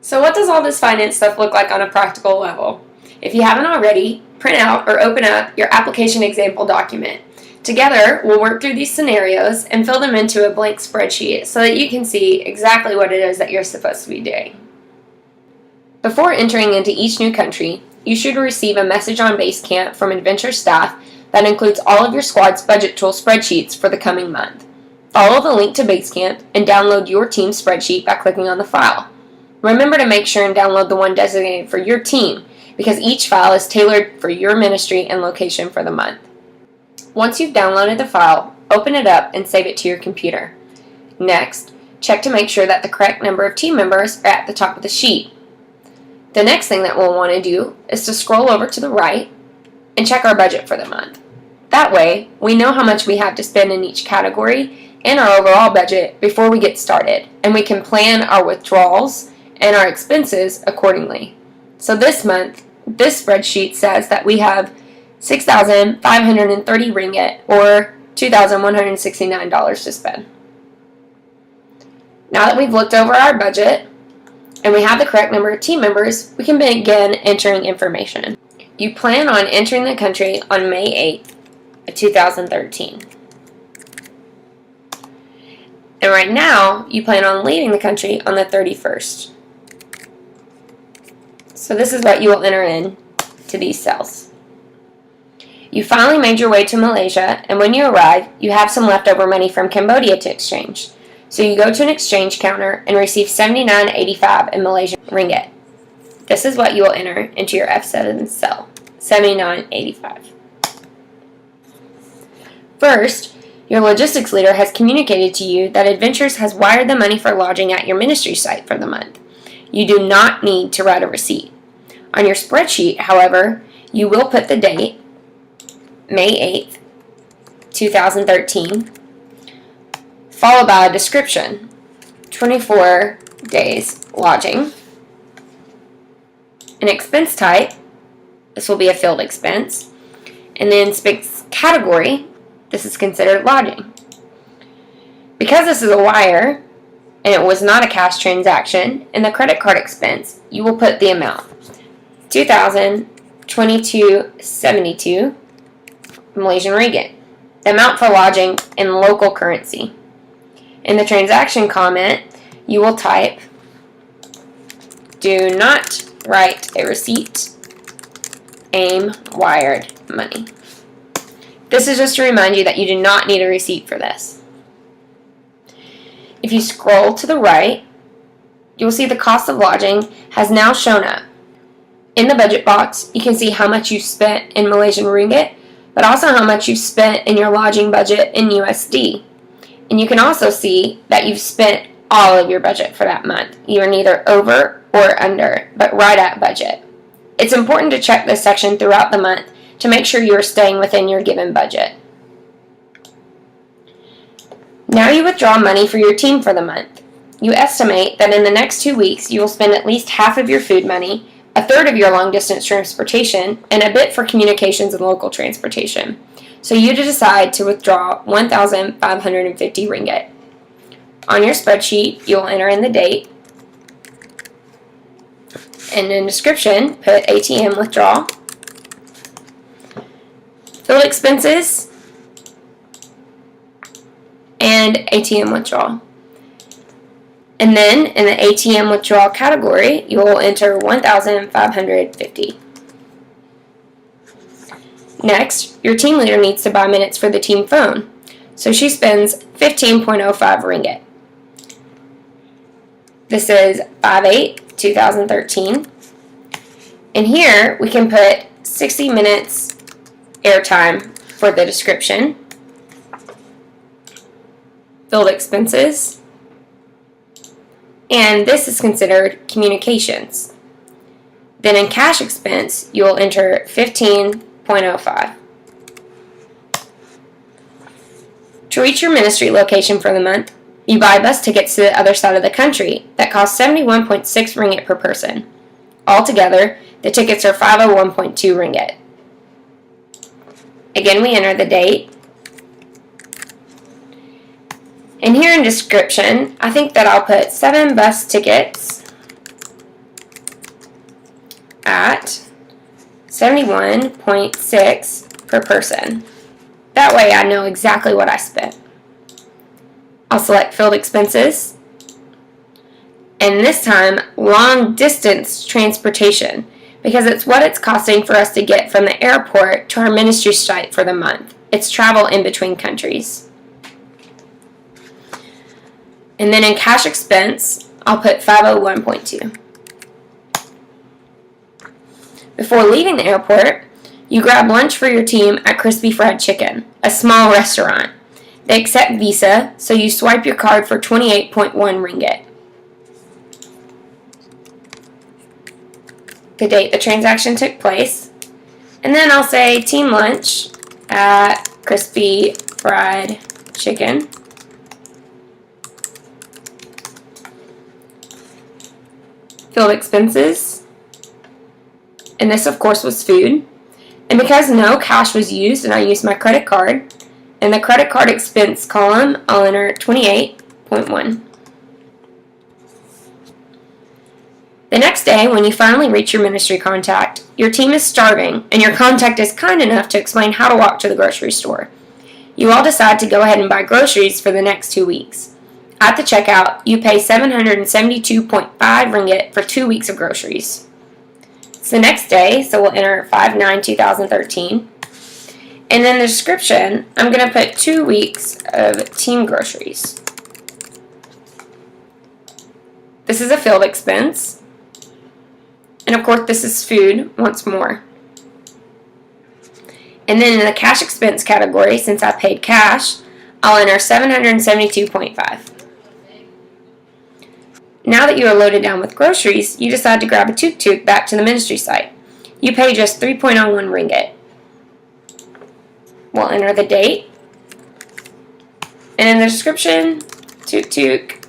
So what does all this finance stuff look like on a practical level? If you haven't already, print out or open up your application example document. Together, we'll work through these scenarios and fill them into a blank spreadsheet so that you can see exactly what it is that you're supposed to be doing. Before entering into each new country, you should receive a message on Basecamp from Adventure staff that includes all of your squad's budget tool spreadsheets for the coming month. Follow the link to Basecamp and download your team's spreadsheet by clicking on the file. Remember to make sure and download the one designated for your team, because each file is tailored for your ministry and location for the month. Once you've downloaded the file, open it up and save it to your computer. Next, check to make sure that the correct number of team members are at the top of the sheet. The next thing that we'll want to do is to scroll over to the right and check our budget for the month. That way, we know how much we have to spend in each category and our overall budget before we get started, and we can plan our withdrawals and our expenses accordingly. So this month, this spreadsheet says that we have 6,530 ringgit or $2,169 to spend. Now that we've looked over our budget and we have the correct number of team members, we can begin entering information. You plan on entering the country on May 8th of 2013. And right now, you plan on leaving the country on the 31st. So this is what you will enter in to these cells. You finally made your way to Malaysia, and when you arrive, you have some leftover money from Cambodia to exchange. So you go to an exchange counter and receive 79.85 in Malaysian ringgit. This is what you will enter into your F7 cell, 79.85. First, your logistics leader has communicated to you that Adventures has wired the money for lodging at your ministry site for the month. You do not need to write a receipt. On your spreadsheet, however, you will put the date, May 8th, 2013, followed by a description, 24 days lodging, an expense type, this will be a field expense, and then expense category, this is considered lodging. Because this is a wire, and it was not a cash transaction, in the credit card expense, you will put the amount, 2,022.72 Malaysian ringgit, the amount for lodging in local currency. In the transaction comment, you will type, do not write a receipt, aim wired money. This is just to remind you that you do not need a receipt for this. If you scroll to the right, you will see the cost of lodging has now shown up. In the budget box, you can see how much you spent in Malaysian ringgit, but also how much you spent in your lodging budget in USD. And you can also see that you've spent all of your budget for that month. You are neither over or under, but right at budget. It's important to check this section throughout the month to make sure you are staying within your given budget. Now you withdraw money for your team for the month. You estimate that in the next 2 weeks you will spend at least half of your food money, a third of your long-distance transportation, and a bit for communications and local transportation. So you decide to withdraw 1,550 ringgit. On your spreadsheet, you will enter in the date, and in the description, put ATM withdrawal, field expenses, and ATM withdrawal. And then in the ATM withdrawal category, you will enter 1,550. Next, your team leader needs to buy minutes for the team phone, so she spends 15.05 ringgit. This is 5/8/2013. And here we can put 60 minutes airtime for the description, field expenses, and this is considered communications. Then in cash expense, you will enter 15.05. To reach your ministry location for the month, you buy bus tickets to the other side of the country that cost 71.6 ringgit per person. Altogether, the tickets are 501.2 ringgit. Again, we enter the date. And here in description, I think that I'll put 7 bus tickets 71.6 per person. That way I know exactly what I spent. I'll select field expenses, and this time long distance transportation, because it's what it's costing for us to get from the airport to our ministry site for the month. It's travel in between countries. And then in cash expense, I'll put 501.2. Before leaving the airport, you grab lunch for your team at Crispy Fried Chicken, a small restaurant. They accept Visa, so you swipe your card for 28.1 ringgit. The date the transaction took place, and then I'll say team lunch at Crispy Fried Chicken. Field expenses, and this of course was food. And because no cash was used and I used my credit card, in the credit card expense column, I'll enter 28.1. The next day, when you finally reach your ministry contact, your team is starving, and your contact is kind enough to explain how to walk to the grocery store. You all decide to go ahead and buy groceries for the next 2 weeks. At the checkout, you pay 772.5 ringgit for 2 weeks of groceries. It's the next day, so we'll enter 5/9/2013. And in the description, I'm going to put 2 weeks of team groceries. This is a field expense. And of course, this is food once more. And then in the cash expense category, since I paid cash, I'll enter 772.5. Now that you are loaded down with groceries, you decide to grab a tuk-tuk back to the ministry site. You pay just 3.01 ringgit. We'll enter the date. And in the description, tuk-tuk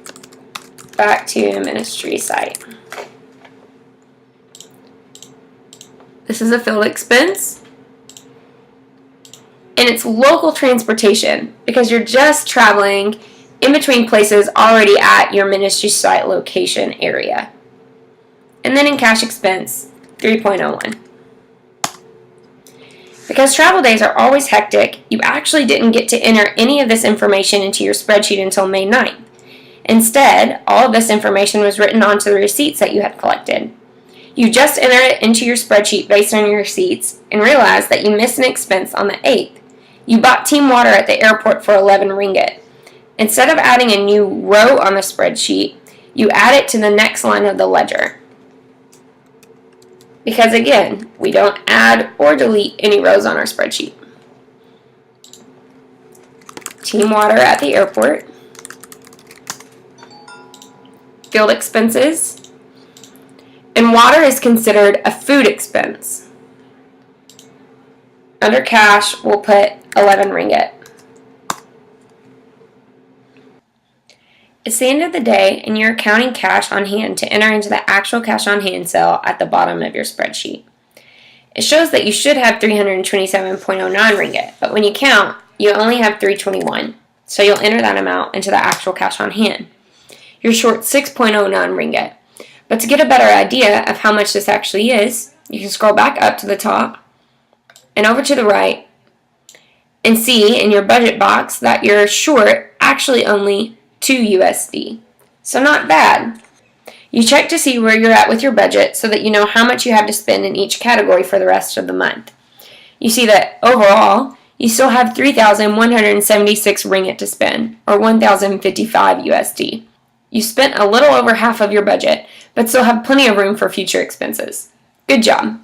back to ministry site. This is a field expense. And it's local transportation because you're just traveling in between places already at your ministry site location area. And then in cash expense, 3.01. Because travel days are always hectic, you actually didn't get to enter any of this information into your spreadsheet until May 9th. Instead, all of this information was written onto the receipts that you had collected. You just entered it into your spreadsheet based on your receipts and realized that you missed an expense on the 8th. You bought team water at the airport for 11 ringgit. Instead of adding a new row on the spreadsheet, you add it to the next line of the ledger. Because again, we don't add or delete any rows on our spreadsheet. Team water at the airport. Field expenses. And water is considered a food expense. Under cash, we'll put 11 ringgit. It's the end of the day, and you're counting cash on hand to enter into the actual cash on hand cell at the bottom of your spreadsheet. It shows that you should have 327.09 ringgit, but when you count, you only have 321, so you'll enter that amount into the actual cash on hand. You're short 6.09 ringgit, but to get a better idea of how much this actually is, you can scroll back up to the top and over to the right and see in your budget box that you're short actually only 2 USD. So not bad. You check to see where you're at with your budget so that you know how much you have to spend in each category for the rest of the month. You see that overall, you still have 3,176 ringgit to spend, or 1,055 USD. You spent a little over half of your budget, but still have plenty of room for future expenses. Good job.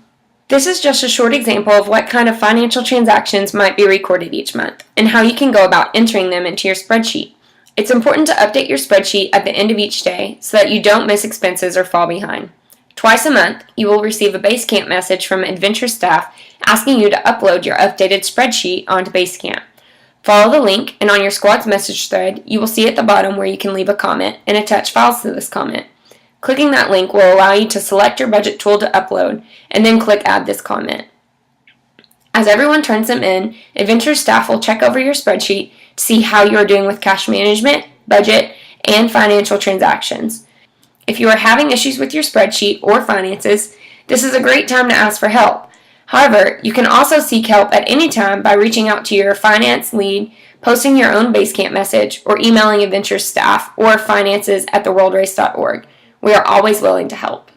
This is just a short example of what kind of financial transactions might be recorded each month, and how you can go about entering them into your spreadsheet. It's important to update your spreadsheet at the end of each day so that you don't miss expenses or fall behind. Twice a month, you will receive a Basecamp message from Adventure staff asking you to upload your updated spreadsheet onto Basecamp. Follow the link, and on your squad's message thread, you will see at the bottom where you can leave a comment and attach files to this comment. Clicking that link will allow you to select your budget tool to upload, and then click Add this comment. As everyone turns them in, Adventure staff will check over your spreadsheet to see how you are doing with cash management, budget, and financial transactions. If you are having issues with your spreadsheet or finances, this is a great time to ask for help. However, you can also seek help at any time by reaching out to your finance lead, posting your own Basecamp message, or emailing Adventures staff or finances@theworldrace.org. We are always willing to help.